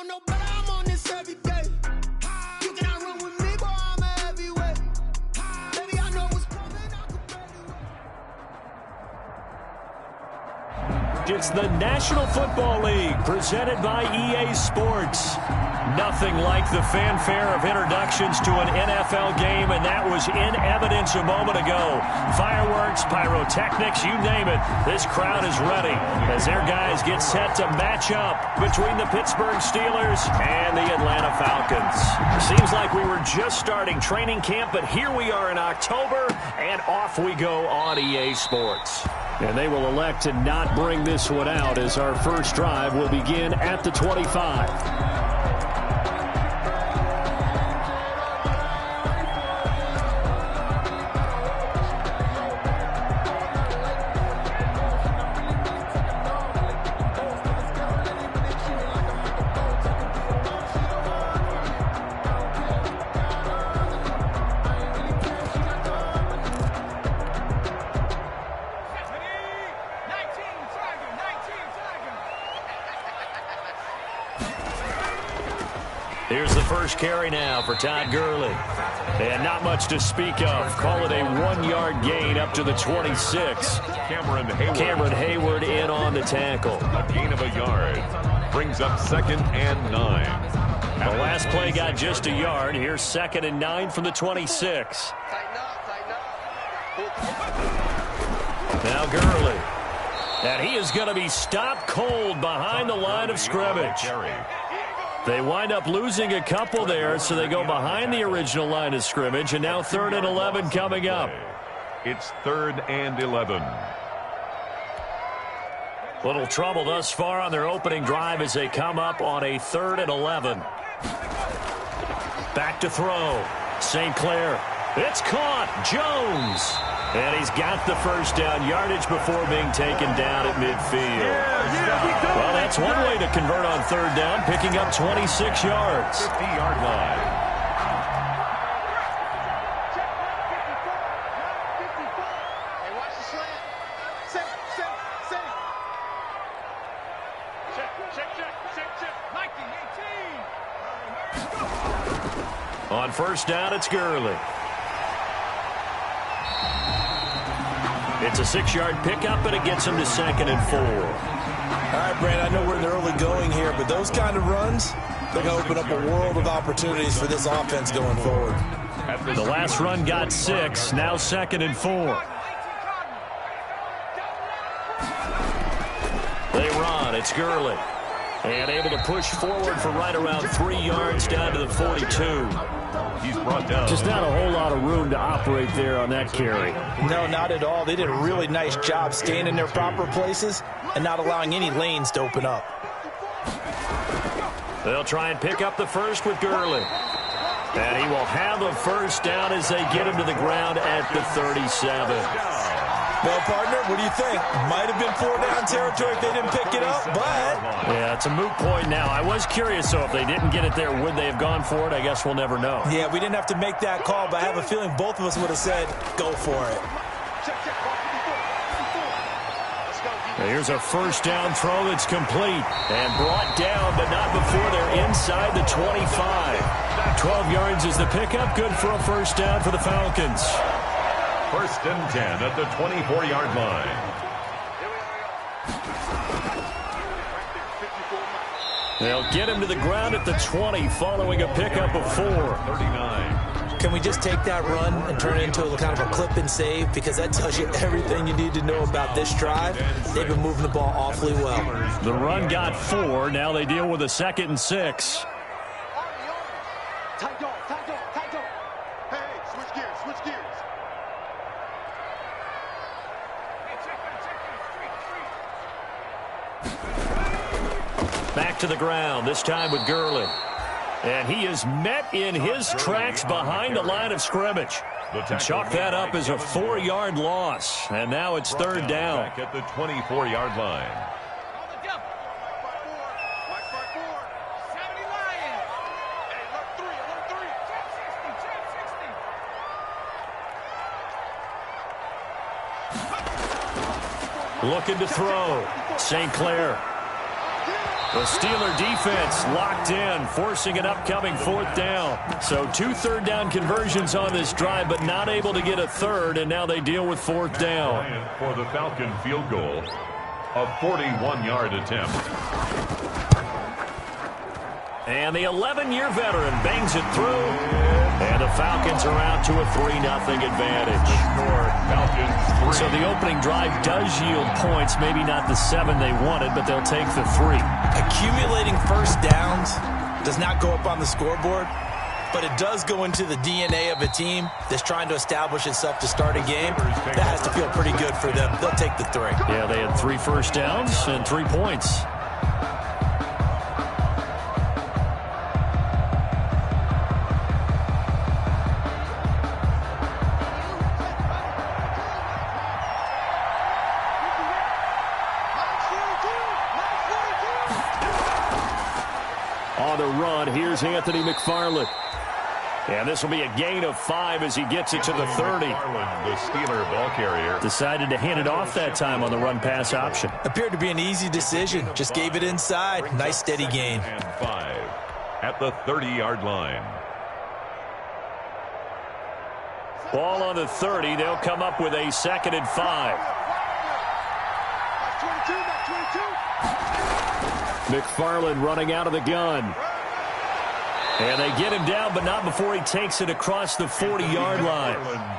don't know, but I'm on this every day. You cannot run with me, boy, I'm a heavyweight. Baby, I know what's coming, I could barely wait. It's the National Football League presented by EA Sports. Nothing like the fanfare of introductions to an NFL game, and that was in evidence a moment ago. Fireworks, pyrotechnics, you name it. This crowd is ready as their guys get set to match up between the Pittsburgh Steelers and the Atlanta Falcons. Seems like we were just starting training camp, but here we are in October, and off we go on EA Sports. And they will elect to not bring this one out as our first drive will begin at the 25. Here's the first carry now for Todd Gurley. And not much to speak of. Call it a 1-yard gain up to the 26. Cameron Hayward in on the tackle. A gain of a yard. Brings up 2nd and 9. The last play got just a yard. Here's 2nd and 9 from the 26. Now Gurley. And he is going to be stopped cold behind the line of scrimmage. They wind up losing a couple there, so they go behind the original line of scrimmage, and now 3rd and 11 coming up. It's 3rd and 11. Little trouble thus far on their opening drive as they come up on a 3rd and 11. Back to throw. St. Clair. It's caught. Jones. And he's got the first down, yardage before being taken down at midfield. Well, that's one way to convert on 3rd down, picking up 26 yards. 50-yard line. Hey, watch the slant. Set. Check. 19, 18. On 1st down, it's Gurley. It's a 6-yard pickup, and it gets him to 2nd and 4. All right, Brandon, I know we're in the early going here, but those kind of runs, they're going to open up a world of opportunities for this offense going forward. The last run got 6, now 2nd and 4. They run, it's Gurley. And able to push forward for right around 3 yards down to the 42. He's brought down. Just not a whole lot of room to operate there on that carry. No, not at all. They did a really nice job staying in their proper places and not allowing any lanes to open up. They'll try and pick up the first with Gurley. And he will have a first down as they get him to the ground at the 37. Well, partner, what do you think? Might have been 4-down territory if they didn't pick it up, but... Yeah, it's a moot point now. I was curious, though, if they didn't get it there, would they have gone for it? I guess we'll never know. Yeah, we didn't have to make that call, but I have a feeling both of us would have said, go for it. Now here's a first down throw that's complete and brought down, but not before they're inside the 25. 12 yards is the pickup. Good for a first down for the Falcons. 1st and 10 at the 24-yard line. They'll get him to the ground at the 20 following a pickup of 4. 39. Can we just take that run and turn it into a kind of a clip and save? Because that tells you everything you need to know about this drive. They've been moving the ball awfully well. The run got 4. Now they deal with a 2nd and 6. Tight dog. Hey, switch gears. Back to the ground, this time with Gurley. And he is met in his tracks behind the line of scrimmage. Chalk that up as a 4-yard loss. And now it's 3rd down. Back at the 24-yard line. Looking to throw. St. Clair. The Steeler defense locked in, forcing an upcoming fourth down. So 2 third-down conversions on this drive, but not able to get a third, and now they deal with fourth down. For the Falcon field goal, a 41-yard attempt. And the 11-year veteran bangs it through. And the Falcons are out to a 3-0 advantage. So the opening drive does yield points, maybe not the 7 they wanted, but they'll take the 3. Accumulating first downs does not go up on the scoreboard, but it does go into the DNA of a team that's trying to establish itself to start a game. That has to feel pretty good for them. They'll take the 3. Yeah, they had 3 first downs and 3 points. On the run, here's Anthony McFarland. And this will be a gain of 5 as he gets it to the 30. The Steeler ball carrier Decided to hand it off that time on the run-pass option. Appeared to be an easy decision. Just gave it inside. Nice steady gain. and 5 at the 30-yard line. Ball on the 30. They'll come up with a 2nd and 5. McFarland running out of the gun. And they get him down, but not before he takes it across the 40-yard line.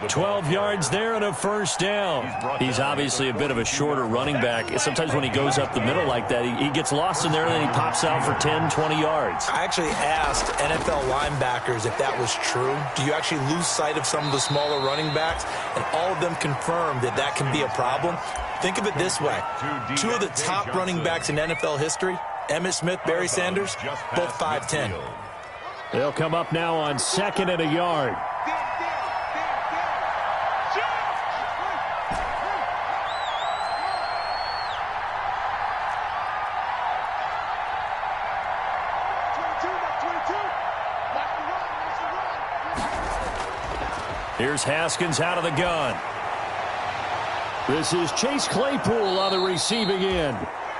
12 yards there and a first down. He's obviously a bit of a shorter running back. Sometimes when he goes up the middle like that, he gets lost in there, and then he pops out for 10, 20 yards. I actually asked NFL linebackers if that was true. Do you actually lose sight of some of the smaller running backs? And all of them confirmed that that can be a problem. Think of it this way. 2 of the top running backs in NFL history, Emmitt Smith, Barry Sanders, both 5'10". They'll come up now on 2nd and a yard. Here's Haskins out of the gun. This is Chase Claypool on the receiving end.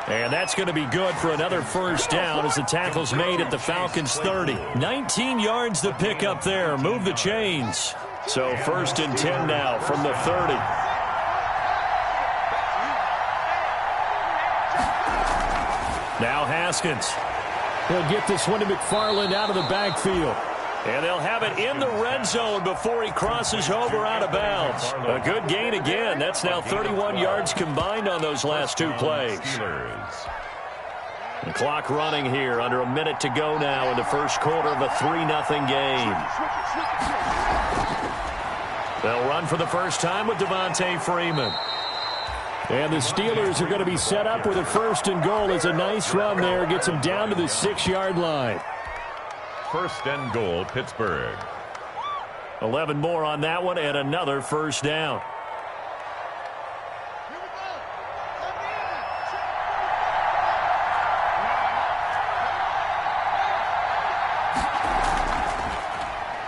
And that's going to be good for another first down as the tackle's made at the Falcons' 30. 19 yards to pick up there. Move the chains. So 1st and 10 now from the 30. Now Haskins. He'll get this one to McFarland out of the backfield. And they'll have it in the red zone before he crosses over out of bounds. A good gain again. That's now 31 yards combined on those last 2 plays. The clock running here. Under a minute to go now in the first quarter of a 3-0 game. They'll run for the first time with Devontae Freeman. And the Steelers are going to be set up with a 1st and goal. It's a nice run there. Gets them down to the 6-yard line. 1st and goal, Pittsburgh. 11 more on that one and another first down.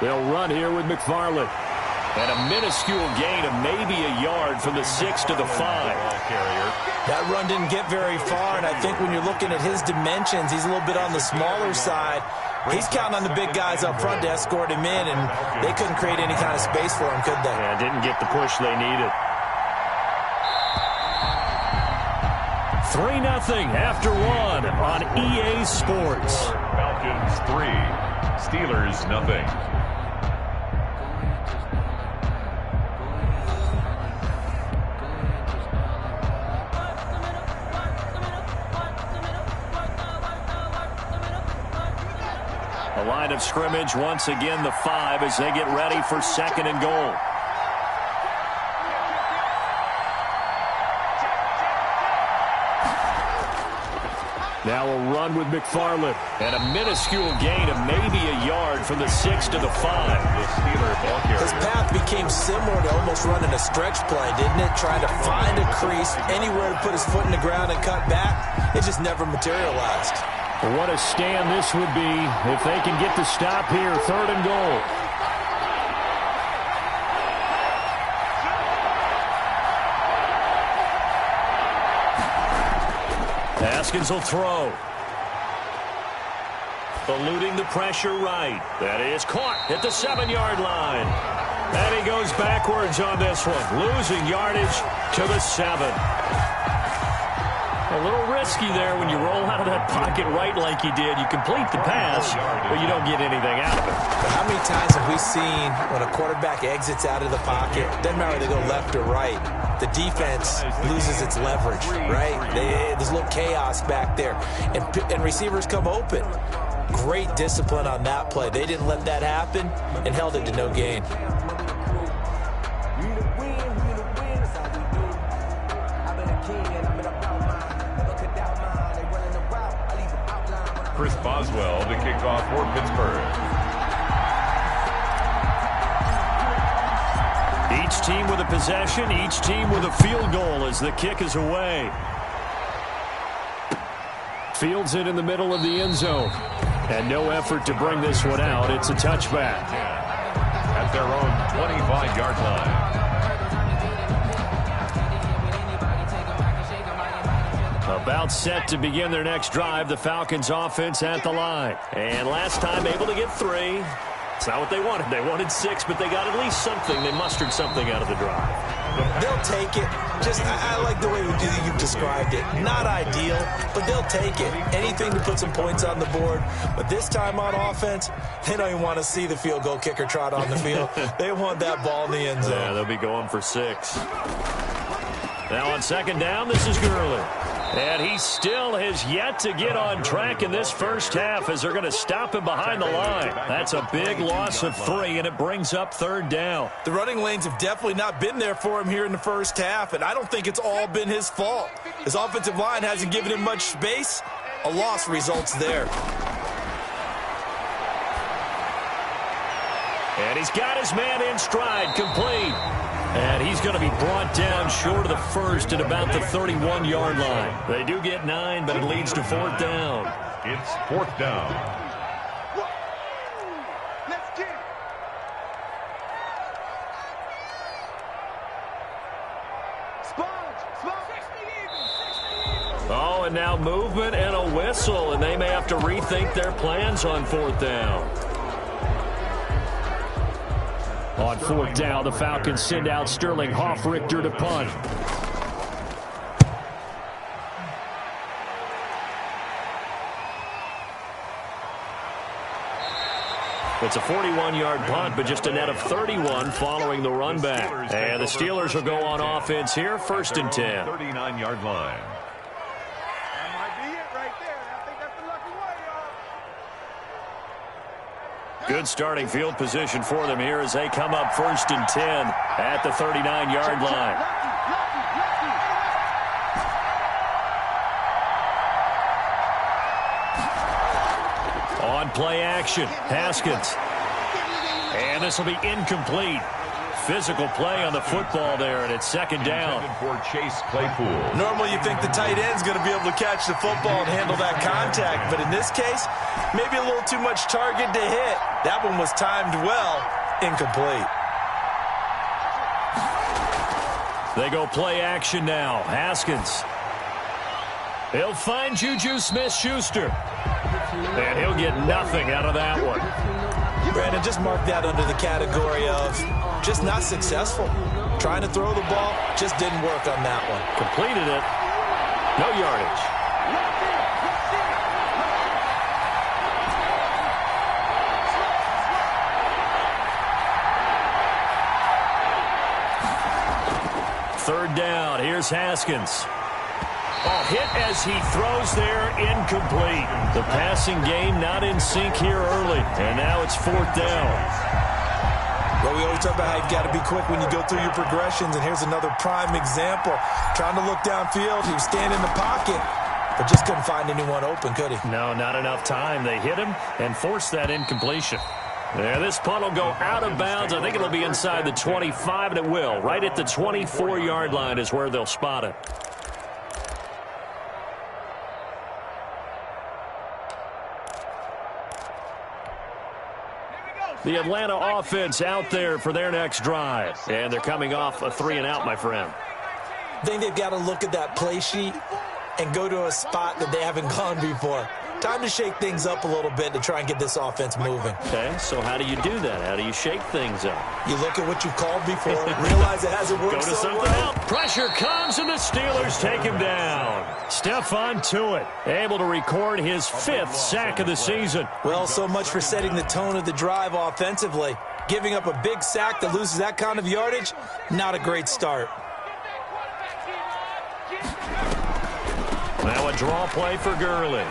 They'll run here with McFarland. And a minuscule gain of maybe a yard from the 6 to the 5. That run didn't get very far, and I think when you're looking at his dimensions, he's a little bit on the smaller side. He's counting on the big guys up front to escort him in, and they couldn't create any kind of space for him, could they? Yeah, didn't get the push they needed. 3-0 after 1 on EA Sports. Falcons 3, Steelers 0. The line of scrimmage once again the 5 as they get ready for 2nd and goal. Now a run with McFarland. And a minuscule gain of maybe a yard from the 6 to the 5. The Steeler ball carrier. His path became similar to almost running a stretch play, didn't it? Trying to find a crease, anywhere to put his foot in the ground and cut back. It just never materialized. What a stand this would be if they can get the stop here. 3rd and goal. Haskins will throw. Eluding the pressure right. That is caught at the 7-yard line. And he goes backwards on this one, losing yardage to the 7. A little risky there when you roll out of that pocket right like you did. You complete the pass, but you don't get anything out of it. But how many times have we seen when a quarterback exits out of the pocket, doesn't matter if they go left or right, the defense loses its leverage, right? There's a little chaos back there, and receivers come open. Great discipline on that play. They didn't let that happen and held it to no gain. Chris Boswell to kick off for Pittsburgh. Each team with a possession, each team with a field goal as the kick is away. Fields it in the middle of the end zone. And no effort to bring this one out. It's a touchback. At their own 25-yard line. About set to begin their next drive, the Falcons offense at the line. And last time able to get 3. It's not what they wanted. They wanted 6, but they got at least something. They mustered something out of the drive. They'll take it. I like the way you've described it. Not ideal, but they'll take it. Anything to put some points on the board. But this time on offense, they don't even want to see the field goal kicker trot on the field. They want that ball in the end zone. Yeah, they'll be going for 6. Now on second down, this is Gurley. And he still has yet to get on track in this first half as they're going to stop him behind the line. That's a big loss of 3, and it brings up third down. The running lanes have definitely not been there for him here in the first half, and I don't think it's all been his fault. His offensive line hasn't given him much space. A loss results there. And he's got his man in stride, complete. And he's going to be brought down short of the first at about the 31-yard line. They do get 9, but it leads to fourth down. It's fourth down. Let's get it. Sponge. 60 Oh, and now movement and a whistle, and they may have to rethink their plans on fourth down. On fourth down, the Falcons send out Sterling Hoffrichter to punt. It's a 41-yard punt, but just a net of 31 following the run back. And the Steelers will go on offense here, first and 10. 39-yard line. That might be it right there. I think that's the lucky one, y'all. Good starting field position for them here as they come up first and 10 at the 39-yard line. On play action, Haskins. And this will be incomplete. Physical play on the football there, and it's second down. For Chase Claypool. Normally you think the tight end's going to be able to catch the football and handle that contact, but in this case, maybe a little too much target to hit. That one was timed well, incomplete. They go play action now. Haskins. He'll find Juju Smith-Schuster. And he'll get nothing out of that one. Brandon, just mark that under the category of just not successful. Trying to throw the ball, just didn't work on that one. Completed it. No yardage. Third down. Here's Haskins. Oh, hit as he throws there, incomplete. The passing game not in sync here early, and now it's fourth down. Well, we always talk about how you've got to be quick when you go through your progressions, and here's another prime example. Trying to look downfield, he was standing in the pocket, but just couldn't find anyone open, could he? No, not enough time. They hit him and forced that incompletion. There, this punt will go out of bounds. I think it'll be inside the 25, and it will. Right at the 24-yard line is where they'll spot it. The Atlanta offense out there for their next drive. And they're coming off a 3-and-out, my friend. I think they've got to look at that play sheet and go to a spot that they haven't gone before. Time to shake things up a little bit to try and get this offense moving. Okay, so how do you do that? How do you shake things up? You look at what you've called before, realize it hasn't worked Go to so something well. else. Pressure comes, and the Steelers take him down. Stephon Tuitt able to record his 5th sack of the season. Well, so much for setting the tone of the drive offensively. Giving up a big sack that loses that kind of yardage, not a great start. Now a draw play for Gurley.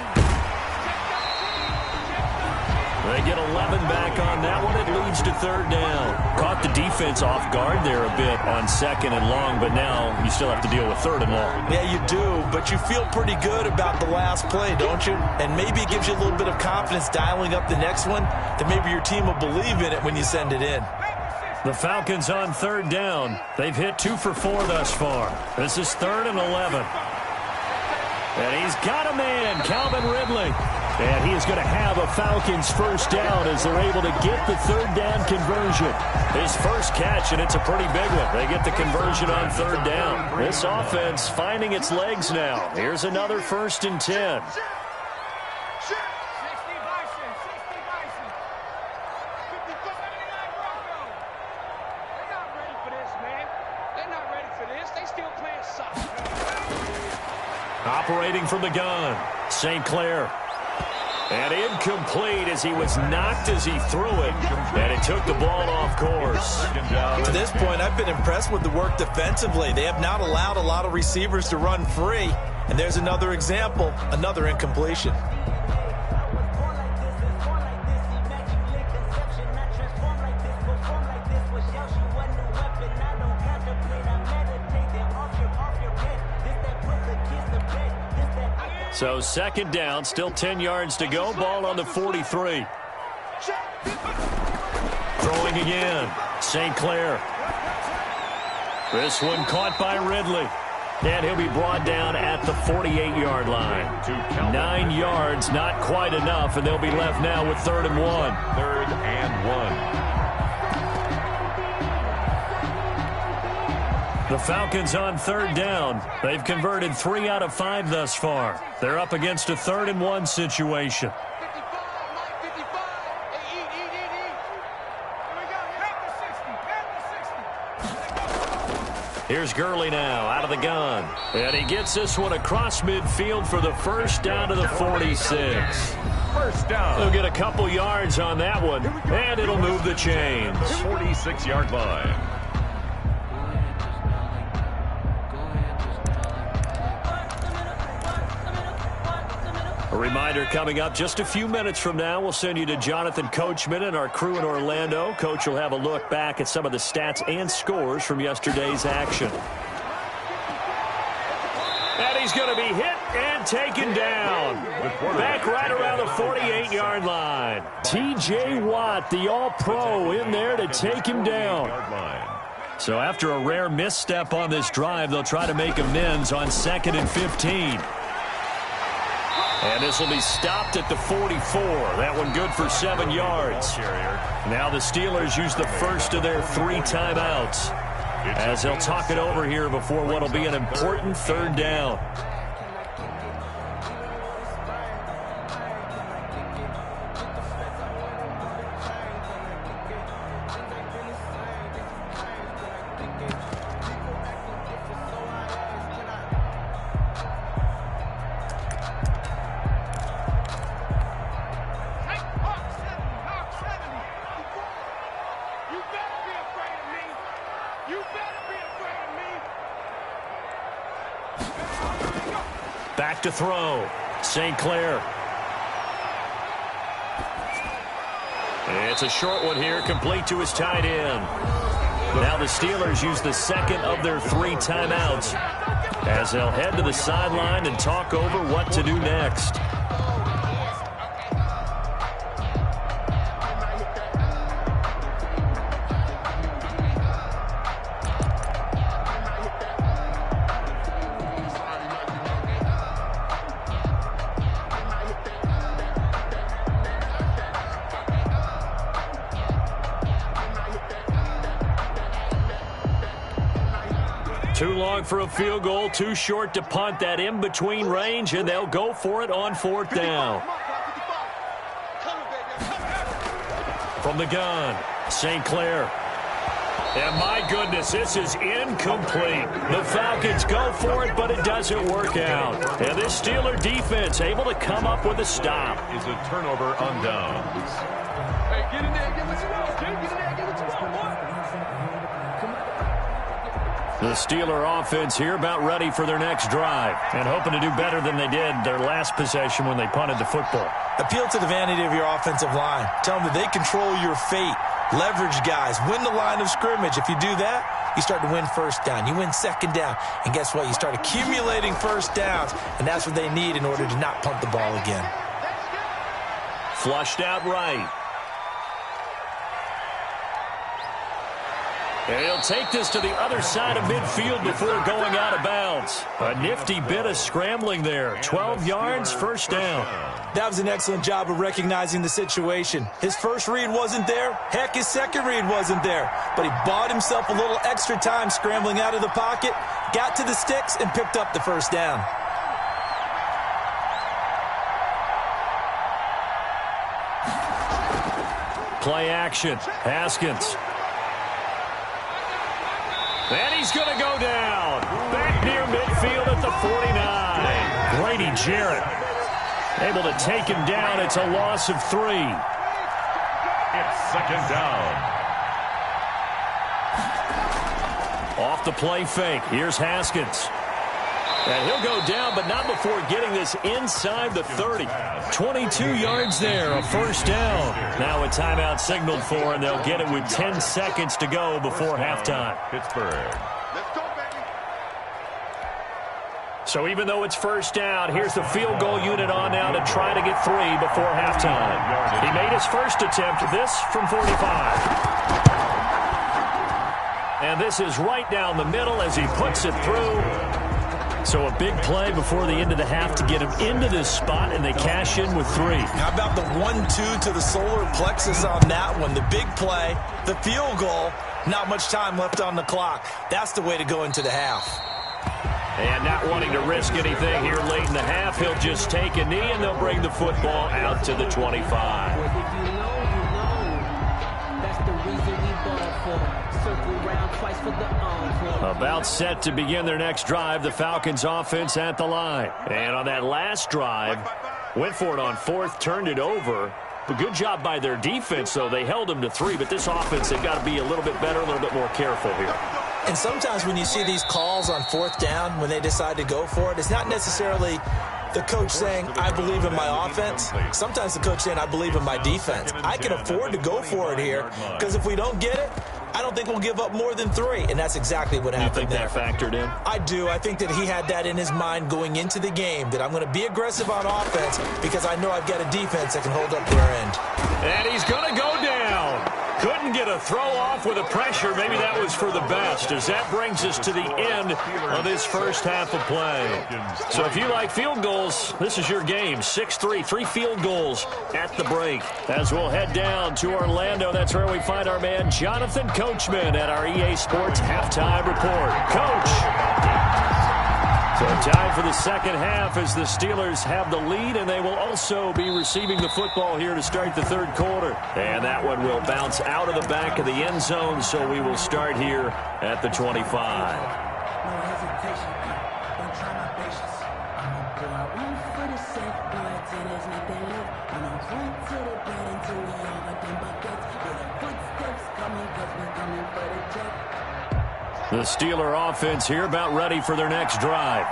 They get 11 back on that one. It leads to 3rd down. Caught the defense off guard there a bit on 2nd and long, but now you still have to deal with 3rd and long. Yeah, you do, but you feel pretty good about the last play, don't you? And maybe it gives you a little bit of confidence dialing up the next one that maybe your team will believe in it when you send it in. The Falcons on 3rd down. They've hit 2 for 4 thus far. This is 3rd and 11. And he's got a man, Calvin Ridley. And he is going to have a Falcons 1st down as they're able to get the 3rd down conversion. His first catch, and it's a pretty big one. They get the conversion on 3rd down. This offense finding its legs now. Here's another 1st and 10. Operating from the gun, St. Clair. And incomplete as he was knocked as he threw it. And it took the ball off course. To this point, I've been impressed with the work defensively. They have not allowed a lot of receivers to run free. And there's another example, another incompletion. So 2nd down, still 10 yards to go. Ball on the 43. Throwing again, St. Clair. This one caught by Ridley. And he'll be brought down at the 48-yard line. 9 yards, not quite enough, and they'll be left now with 3rd and 1. 3rd and 1. The Falcons on 3rd down. They've converted 3 out of 5 thus far. They're up against a 3rd and 1 situation. Here's Gurley now out of the gun. And he gets this one across midfield for the 1st down to the 46. 1st down. They'll get a couple yards on that one, and it'll move the chains. 46-yard line. A reminder coming up just a few minutes from now, we'll send you to Jonathan Coachman and our crew in Orlando. Coach will have a look back at some of the stats and scores from yesterday's action. And he's going to be hit and taken down. Back right around the 48-yard line. T.J. Watt, the All-Pro, in there to take him down. So after a rare misstep on this drive, they'll try to make amends on 2nd and 15. And this will be stopped at the 44. That one good for 7 yards. Now the Steelers use the first of their 3 timeouts as they'll talk it over here before what will be an important 3rd down. Back to throw. St. Clair. It's a short one here, complete to his tight end. Now the Steelers use the 2nd of their 3 timeouts as they'll head to the sideline and talk over what to do next. Too long for a field goal, too short to punt. That in-between range, and they'll go for it on 4th down. From the gun, St. Clair. And my goodness, this is incomplete. The Falcons go for it, but it doesn't work out. And this Steeler defense able to come up with a stop. Is a turnover on downs. Hey, get in there, get what you want, Jay. Get in there, get what you want, boy. The Steeler offense here about ready for their next drive and hoping to do better than they did their last possession when they punted the football. Appeal to the vanity of your offensive line. Tell them that they control your fate. Leverage guys. Win the line of scrimmage. If you do that, you start to win 1st down. You win 2nd down. And guess what? You start accumulating 1st downs. And that's what they need in order to not punt the ball again. Flushed out right. And he'll take this to the other side of midfield before going out of bounds. A nifty bit of scrambling there. 12 yards, 1st down. That was an excellent job of recognizing the situation. His first read wasn't there. Heck, his second read wasn't there. But he bought himself a little extra time scrambling out of the pocket, got to the sticks, and picked up the 1st down. Play action. Haskins. And he's going to go down. Back near midfield at the 49. Grady Jarrett able to take him down. It's a loss of 3. It's 2nd down. Off the play fake. Here's Haskins. And he'll go down, but not before getting this inside the 30. 22 yards there, a 1st down. Now a timeout signaled for, and they'll get it with 10 seconds to go before halftime. Pittsburgh. Let's go, baby. So even though it's 1st down, here's the field goal unit on now to try to get 3 before halftime. He made his first attempt, this from 45. And this is right down the middle as he puts it through. So a big play before the end of the half to get him into this spot, and they cash in with 3. How about the 1-2 to the solar plexus on that one? The big play, the field goal, not much time left on the clock. That's the way to go into the half. And not wanting to risk anything here late in the half, he'll just take a knee, and they'll bring the football out to the 25. That's the reason we ball for. Circle round twice for the encore. About set to begin their next drive, the Falcons offense at the line. And on that last drive, went for it on 4th, turned it over. But good job by their defense, though. They held them to 3, but this offense, they've got to be a little bit better, a little bit more careful here. And sometimes when you see these calls on 4th down, when they decide to go for it, it's not necessarily the coach saying, I believe in my offense. Sometimes the coach saying, I believe in my defense. I can afford to go for it here, because if we don't get it, I don't think we'll give up more than 3, and that's exactly what happened there. You think that factored in? I do. I think that he had that in his mind going into the game, that I'm going to be aggressive on offense because I know I've got a defense that can hold up their end. And he's going to go down. Couldn't get a throw off with the pressure. Maybe that was for the best, as that brings us to the end of this first half of play. So if you like field goals, this is your game. 6-3, 3 field goals at the break. As we'll head down to Orlando, that's where we find our man Jonathan Coachman at our EA Sports Halftime Report. Coach! So time for the second half as the Steelers have the lead, and they will also be receiving the football here to start the 3rd quarter. And that one will bounce out of the back of the end zone, so we will start here at the 25. No hesitation. Don't try my patience. I'm gonna go out one for the sake, boy, till there's nothing left. I'm gonna run to the bed until we all got them buckets. With the footsteps coming, cause we're coming for the check. The Steeler offense here about ready for their next drive.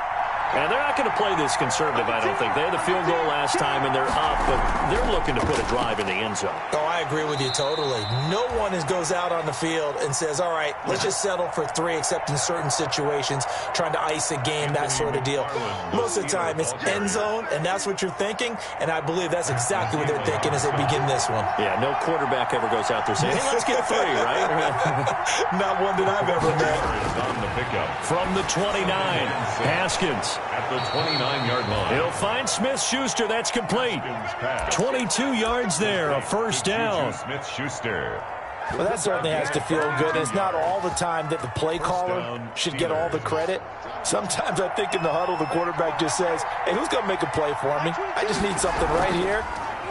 And they're not going to play this conservative, I don't think. They had the field goal last time, and they're up, but they're looking to put a drive in the end zone. Oh, I agree with you totally. No one goes out on the field and says, all right, let's just settle for 3, except in certain situations, trying to ice a game, that sort of deal. Most of the time, it's end zone, and that's what you're thinking, and I believe that's exactly what they're thinking as they begin this one. Yeah, no quarterback ever goes out there saying, hey, let's get 3, right? Not one that I've ever met. On the pickup. From the 29, Haskins. At the 29-yard line. He'll find Smith-Schuster. That's complete. 22 yards there, a 1st down. Smith-Schuster. Well, that certainly has to feel good. It's not all the time that the play caller should get all the credit. Sometimes I think in the huddle, the quarterback just says, hey, who's going to make a play for me? I just need something right here.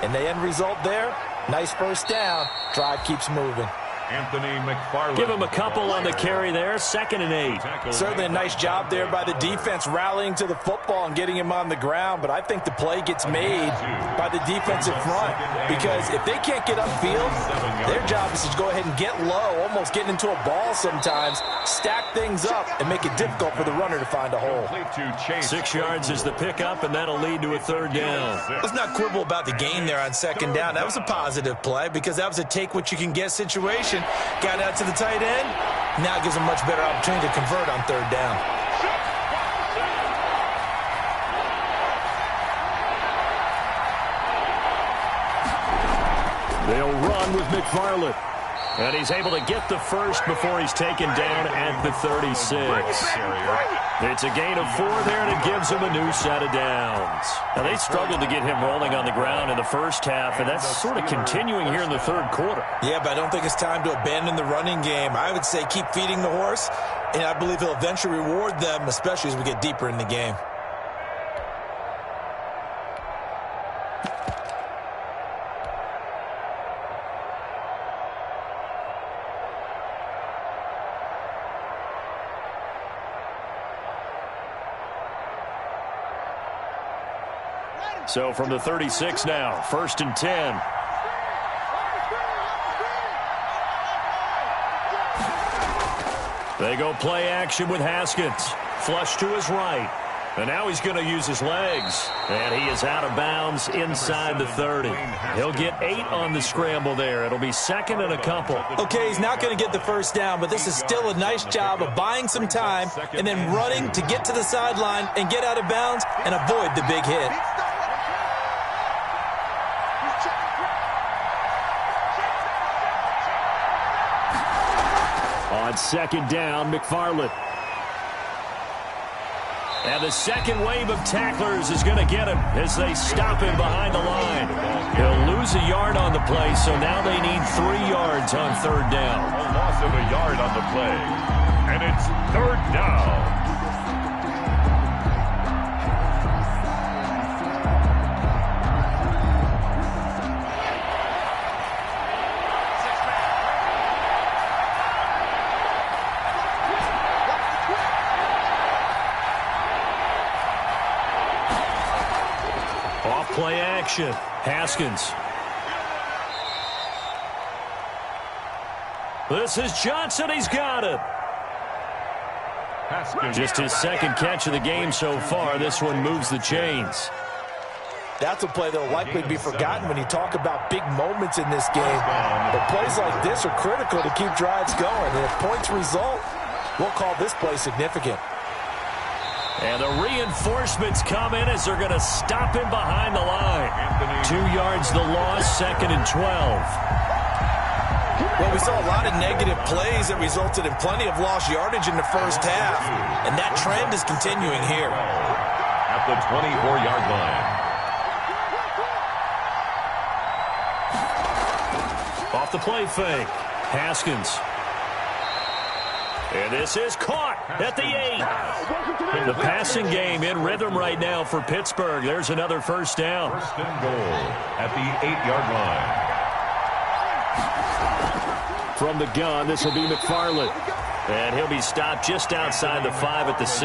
And the end result there, nice first down. Drive keeps moving. Anthony McFarland. Give him a couple on the carry there, 2nd and 8. Certainly a nice job there by the defense rallying to the football and getting him on the ground, but I think the play gets made by the defensive front because if they can't get upfield, their job is to go ahead and get low, almost get into a ball sometimes, stack things up, and make it difficult for the runner to find a hole. 6 yards is the pickup, and that'll lead to a 3rd down. Let's not quibble about the gain there on 2nd down. That was a positive play because that was a take-what-you-can-get situation. Got out to the tight end. Now it gives them much better opportunity to convert on 3rd down. They'll run with McFarland. And he's able to get the first before he's taken down at the 36. It's a gain of 4 there, and it gives him a new set of downs. Now, they struggled to get him rolling on the ground in the first half, and that's sort of continuing here in the 3rd quarter. Yeah, but I don't think it's time to abandon the running game. I would say keep feeding the horse, and I believe he'll eventually reward them, especially as we get deeper in the game. So from the 36 now, 1st and 10. They go play action with Haskins. Flush to his right. And now he's going to use his legs. And he is out of bounds inside the 30. He'll get 8 on the scramble there. It'll be 2nd and a couple. Okay, he's not going to get the first down, but this is still a nice job of buying some time and then running to get to the sideline and get out of bounds and avoid the big hit. On 2nd down, McFarland. And the second wave of tacklers is going to get him as they stop him behind the line. He'll lose a yard on the play, so now they need 3 yards on 3rd down. A loss of a yard on the play. And it's 3rd down. Play action. Haskins. This is Johnson. He's got it. Haskins. Just his 2nd catch of the game so far. This one moves the chains. That's a play that will likely be forgotten when you talk about big moments in this game. But plays like this are critical to keep drives going. And if points result, we'll call this play significant. And the reinforcements come in as they're going to stop him behind the line. 2 yards the loss, 2nd and 12. Well, we saw a lot of negative plays that resulted in plenty of lost yardage in the first half. And that trend is continuing here. At the 24-yard line. Off the play fake. Haskins. And this is caught at the 8. The passing game in rhythm right now for Pittsburgh. There's another first down. 1st and goal at the 8-yard line. From the gun, this will be McFarland. And he'll be stopped just outside the 5 at the 6.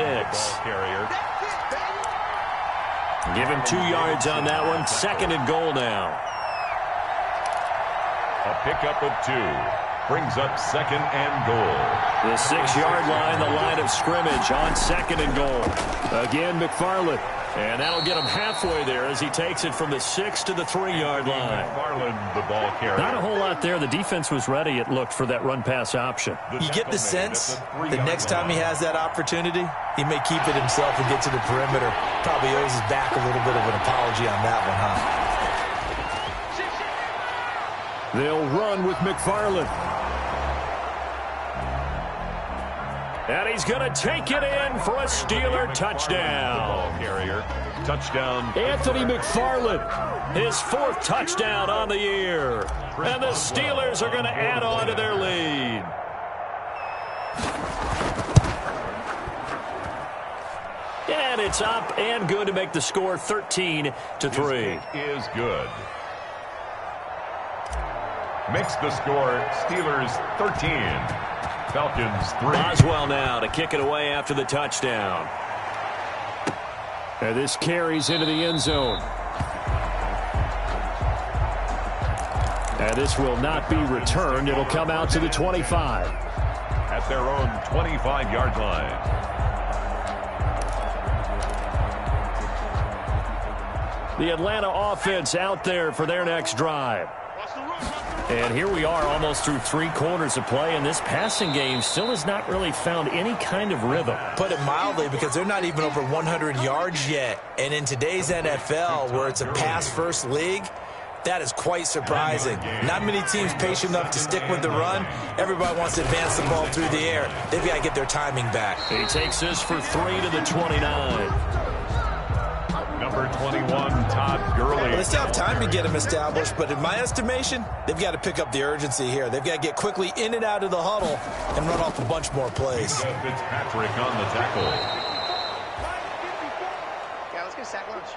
Give him 2 yards on that one. 2nd and goal now. A pickup of 2. Brings up 2nd and goal. The 6-yard line, the line of scrimmage on 2nd and goal. Again, McFarland. And that'll get him halfway there as he takes it from the 6 to the 3-yard line. McFarland, the ball carrier. Not a whole lot there. The defense was ready, it looked, for that run-pass option. You get the sense that next time he has that opportunity, he may keep it himself and get to the perimeter. Probably owes his back a little bit of an apology on that one, huh? They'll run with McFarland. And he's going to take it in for a Steeler touchdown. Carrier, touchdown. Anthony McFarland, his 4th touchdown on the year. And the Steelers are going to add on to their lead. And it's up and good to make the score 13-3. Is good. Makes the score Steelers 13. Falcons 3. Boswell now to kick it away after the touchdown. And this carries into the end zone. And this will not be returned. It'll come out to the 25. At their own 25-yard line. The Atlanta offense out there for their next drive. And here we are almost through 3 quarters of play, and this passing game still has not really found any kind of rhythm. Put it mildly, because they're not even over 100 yards yet. And in today's NFL, where it's a pass-first league, that is quite surprising. Not many teams patient enough to stick with the run. Everybody wants to advance the ball through the air. They've got to get their timing back. He takes this for 3 to the 29. Number 21, Todd Gurley. Well, they still have time to get him established, but in my estimation, they've got to pick up the urgency here. They've got to get quickly in and out of the huddle and run off a bunch more plays. Fitzpatrick on the tackle. Yeah, let's get sack lunch.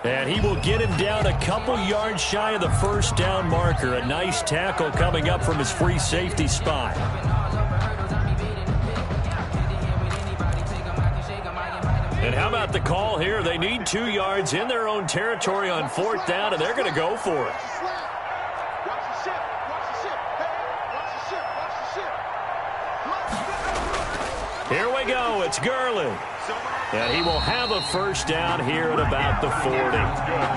And he will get him down a couple yards shy of the first down marker. A nice tackle coming up from his free safety spot. And how about the call here? They need 2 yards in their own territory on 4th down, and they're going to go for it. Here we go. It's Gurley. And he will have a first down here at about the 40.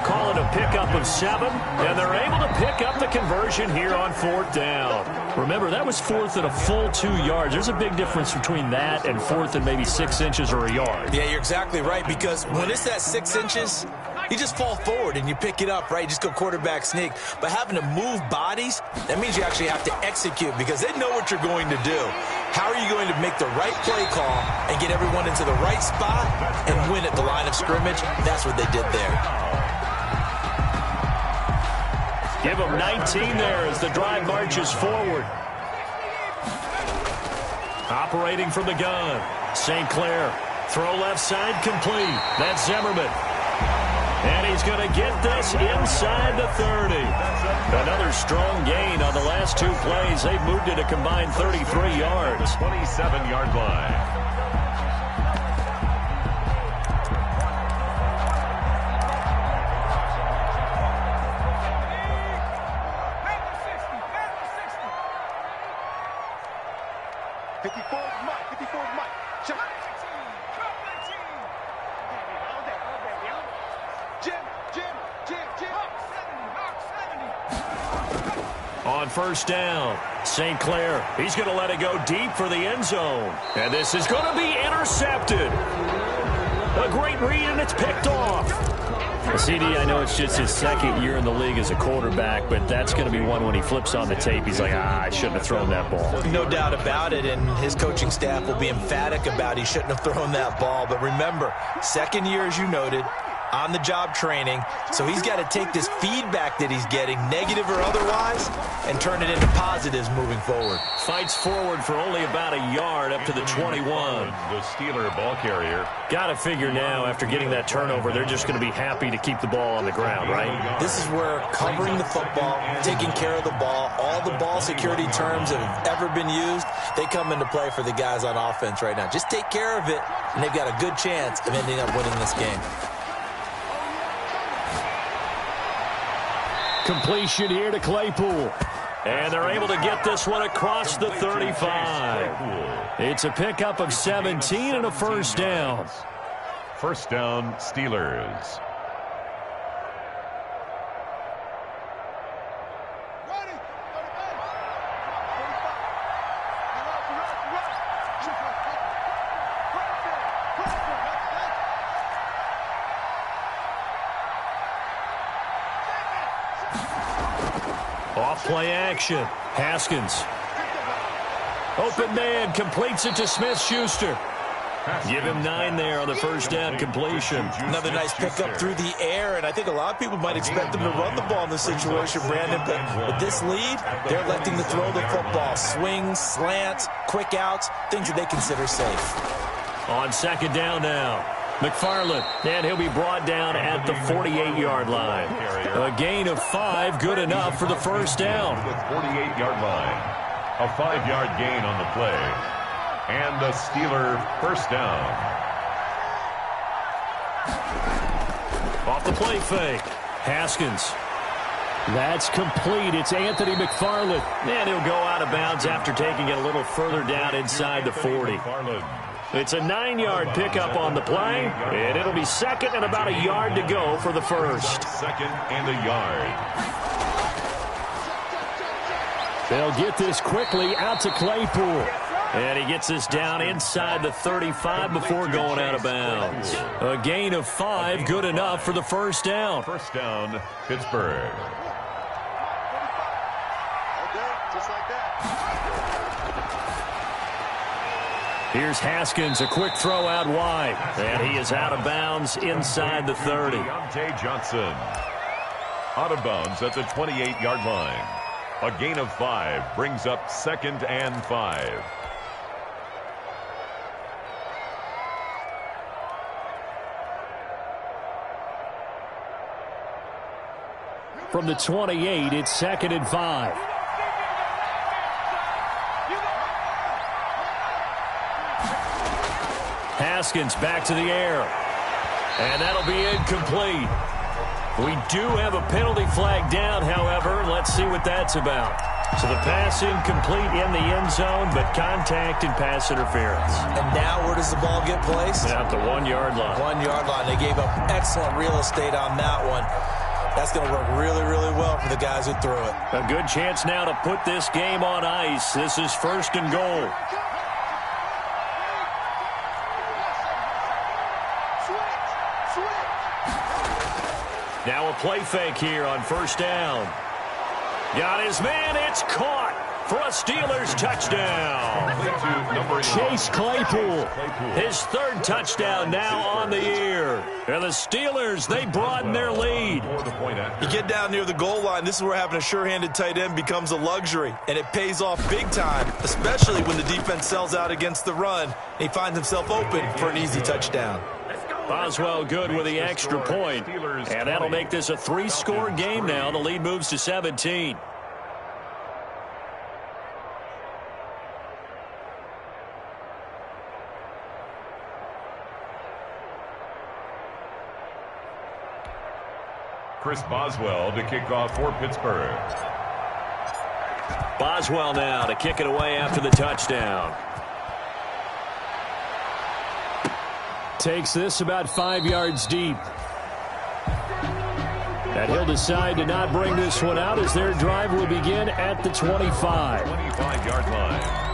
Call it a pickup of 7, and they're able to pick up the conversion here on 4th down. Remember, that was 4th and a full 2 yards. There's a big difference between that and 4th and maybe 6 inches or a yard. Yeah, you're exactly right, because when it's that 6 inches, you just fall forward and you pick it up, right? You just go quarterback sneak. But having to move bodies, that means you actually have to execute, because they know what you're going to do. How are you going to make the right play call and get everyone into the right spot and win at the line of scrimmage? That's what they did there. Give them 19 there as the drive marches forward. Operating from the gun. St. Clair. Throw left side complete. That's Zimmerman. And he's going to get this inside the 30. Another strong gain on the last 2 plays. They've moved it a combined 33 yards. 27-yard line. On first down, St. Clair, he's going to let it go deep for the end zone. And this is going to be intercepted. A great read, and it's picked off. CD, I know it's just his 2nd year in the league as a quarterback, but that's going to be one when he flips on the tape. He's like, I shouldn't have thrown that ball. No doubt about it, and his coaching staff will be emphatic about he shouldn't have thrown that ball. But remember, 2nd year, as you noted, on-the-job training, so he's got to take this feedback that he's getting, negative or otherwise, and turn it into positives moving forward. Fights forward for only about a yard up to the 21. The Steeler ball carrier. Got to figure now, after getting that turnover, they're just going to be happy to keep the ball on the ground, right? This is where covering the football, taking care of the ball, all the ball security terms that have ever been used, they come into play for the guys on offense right now. Just take care of it, and they've got a good chance of ending up winning this game. Completion here to Claypool. And they're able to get this one across the 35. It's a pickup of 17 and a first down. First down, Steelers. Off play action. Haskins. Open man, completes it to Smith-Schuster. Give him 9 there on the first down completion. Another nice pickup through the air, and I think a lot of people might expect him to run the ball in this situation, Brandon, but with this lead, they're electing to throw the football. Swings, slants, quick outs, things that they consider safe. On second down now, McFarland, and he'll be brought down at the 48-yard line. A gain of 5, good enough for the first down. The 48-yard line. A 5-yard gain on the play. And the Steeler first down. Off the play fake. Haskins. That's complete. It's Anthony McFarland. And he'll go out of bounds after taking it a little further down inside the 40. It's a 9-yard pickup on the play, and it'll be second and about a yard to go for the first. Second and a yard. They'll get this quickly out to Claypool. And he gets this down inside the 35 before going out of bounds. A gain of 5, good enough for the first down. First down, Pittsburgh. Okay, just like that. Here's Haskins, a quick throw out wide. And he is out of bounds inside the 30. Deontay Johnson. Out of bounds at the 28-yard line. A gain of 5 brings up second and 5. From the 28, it's second and 5. Haskins back to the air. And that'll be incomplete. We do have a penalty flag down, however. Let's see what that's about. So the pass incomplete in the end zone, but contact and pass interference. And now where does the ball get placed? At the 1-yard line. 1-yard line. They gave up excellent real estate on that one. That's going to work really, really well for the guys who threw it. A good chance now to put this game on ice. This is first and goal. Now a play fake here on first down. Got his man. It's caught for a Steelers touchdown. Chase Claypool. His third touchdown now on the year. And the Steelers, they broaden their lead. You get down near the goal line, this is where having a sure-handed tight end becomes a luxury. And it pays off big time, especially when the defense sells out against the run. And he finds himself open for an easy touchdown. Boswell good with the extra point. And that'll make this a 3-score game now. The lead moves to 17. Chris Boswell to kick off for Pittsburgh. Boswell now to kick it away after the touchdown. Takes this about 5 yards deep. And he'll decide to not bring this one out as their drive will begin at the 25. 25-yard line.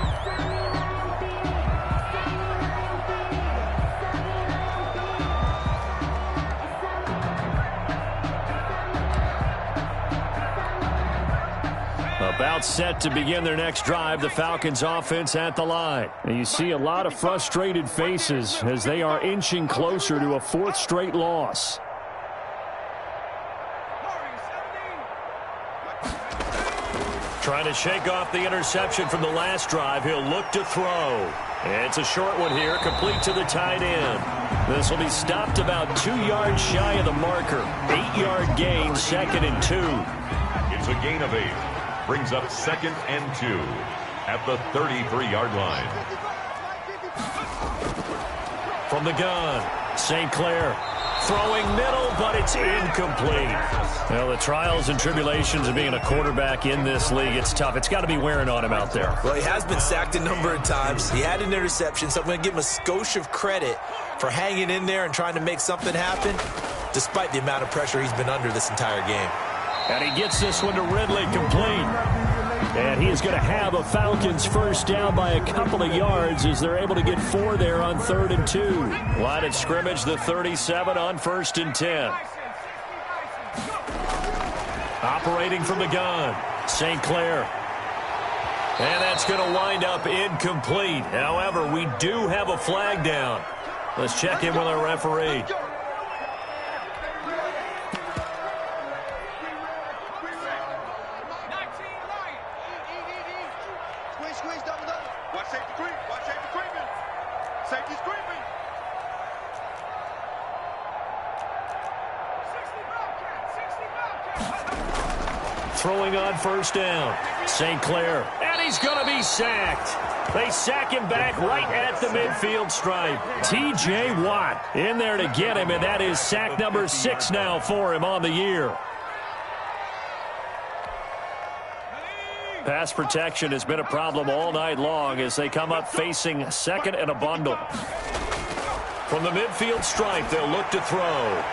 About set to begin their next drive, the Falcons offense at the line. And you see a lot of frustrated faces as they are inching closer to a 4th straight loss. Trying to shake off the interception from the last drive. He'll look to throw. It's a short one here, complete to the tight end. This will be stopped about 2 yards shy of the marker. 8-yard gain, second and 2. It's a gain of 8. Brings up second and 2 at the 33-yard line. From the gun, St. Clair throwing middle, but it's incomplete. Well, the trials and tribulations of being a quarterback in this league, it's tough. It's got to be wearing on him out there. Well, he has been sacked a number of times. He had an interception, so I'm going to give him a skosh of credit for hanging in there and trying to make something happen, despite the amount of pressure he's been under this entire game. And he gets this one to Ridley, complete. And he is going to have a Falcons first down by a couple of yards as they're able to get 4 there on 3rd and 2. Line of scrimmage, the 37 on 1st and 10. Operating from the gun, St. Clair. And that's going to wind up incomplete. However, we do have a flag down. Let's check in with our referee. Squeeze, double. Watch safety creep. Watch safety creeping. Safety's creeping. 60 Falcons. Throwing on first down. St. Clair. And he's going to be sacked. They sack him back right at the midfield stripe. T.J. Watt in there to get him, and that is sack number 6 now for him on the year. Pass protection has been a problem all night long as they come up facing second and a bundle. From the midfield stripe, they'll look to throw.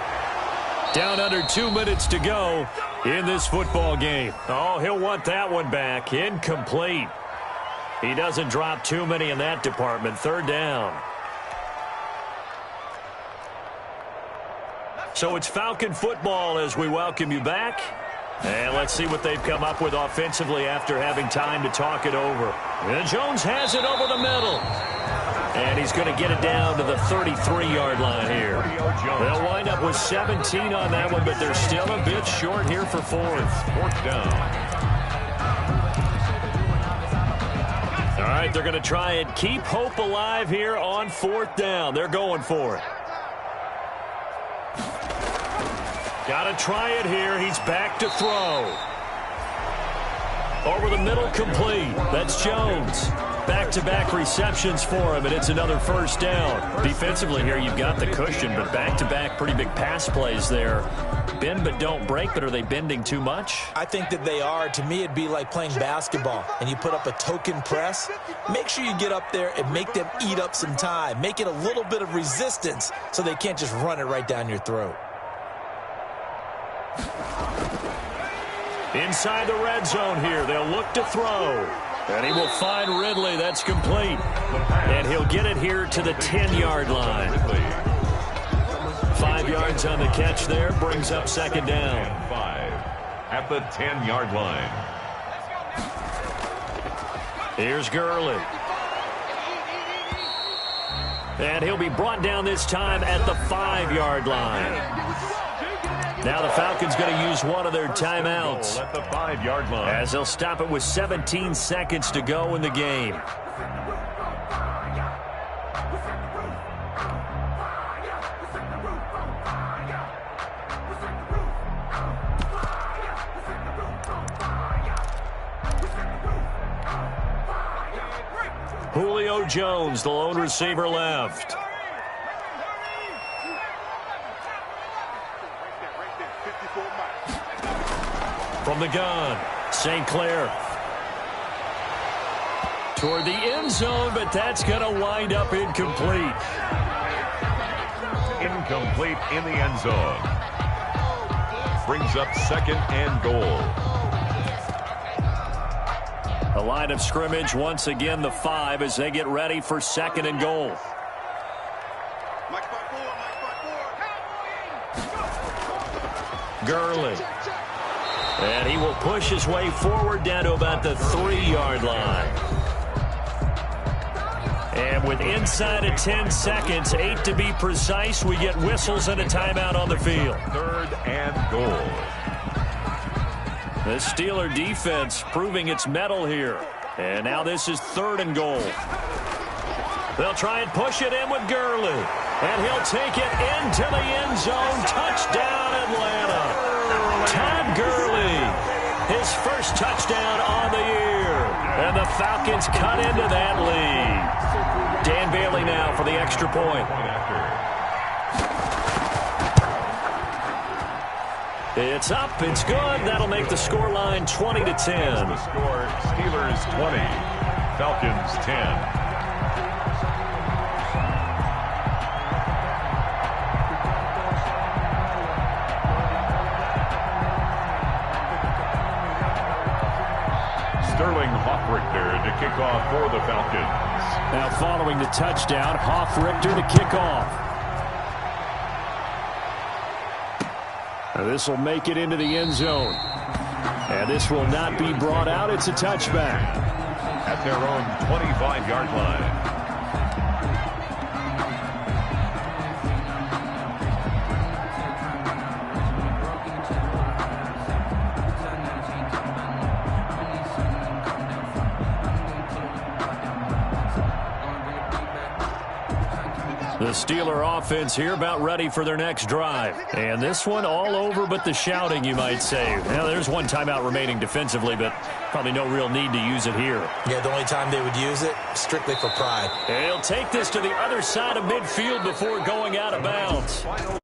Down under 2 minutes to go in this football game. Oh, he'll want that one back. Incomplete. He doesn't drop too many in that department. Third down. So it's Falcon football as we welcome you back. And let's see what they've come up with offensively after having time to talk it over. And Jones has it over the middle. And he's going to get it down to the 33-yard line here. They'll wind up with 17 on that one, but they're still a bit short here for fourth. Fourth down. All right, they're going to try and keep hope alive here on fourth down. They're going for it. Got to try it here. He's back to throw. Over the middle, complete. That's Jones. Back-to-back receptions for him, and it's another first down. Defensively here, you've got the cushion, but back-to-back pretty big pass plays there. Bend but don't break, but are they bending too much? I think that they are. To me, it'd be like playing basketball, and you put up a token press. Make sure you get up there and make them eat up some time. Make it a little bit of resistance so they can't just run it right down your throat. Inside the red zone here, they'll look to throw. And he will find Ridley. That's complete. And he'll get it here to the 10-yard line. 5 yards on the catch there. Brings up second down. 5 at the 10-yard line. Here's Gurley. And he'll be brought down this time at the 5-yard line. Now the Falcons going to use one of their timeouts At the 5-yard line. as they'll stop it with 17 seconds to go in the game. Julio Jones, the lone receiver left. From the gun, St. Clair. Toward the end zone, but that's going to wind up incomplete. Incomplete in the end zone. Brings up second and goal. The line of scrimmage, once again, the 5 as they get ready for second and goal. Gurley. And he will push his way forward down to about the 3-yard line. And with inside of 10 seconds, 8 to be precise, we get whistles and a timeout on the field. Third and goal. The Steeler defense proving its mettle here. And now this is third and goal. They'll try and push it in with Gurley. And he'll take it into the end zone. Touchdown, Atlanta. Todd Gurley, his first touchdown on the year. And the Falcons cut into that lead. Dan Bailey now for the extra point. It's up, it's good. That'll make the scoreline 20-10. The score, Steelers 20, Falcons 10. Sterling Hoffrichter to kick off for the Falcons. Now following the touchdown, Hoffrichter to kick off. Now this will make it into the end zone. And this will not be brought out. It's a touchback. at their own 25-yard line. The Steeler offense here about ready for their next drive. And this one all over but the shouting, you might say. Now, there's one timeout remaining defensively, but probably no real need to use it here. Yeah, the only time they would use it, strictly for pride. And he'll take this to the other side of midfield before going out of bounds.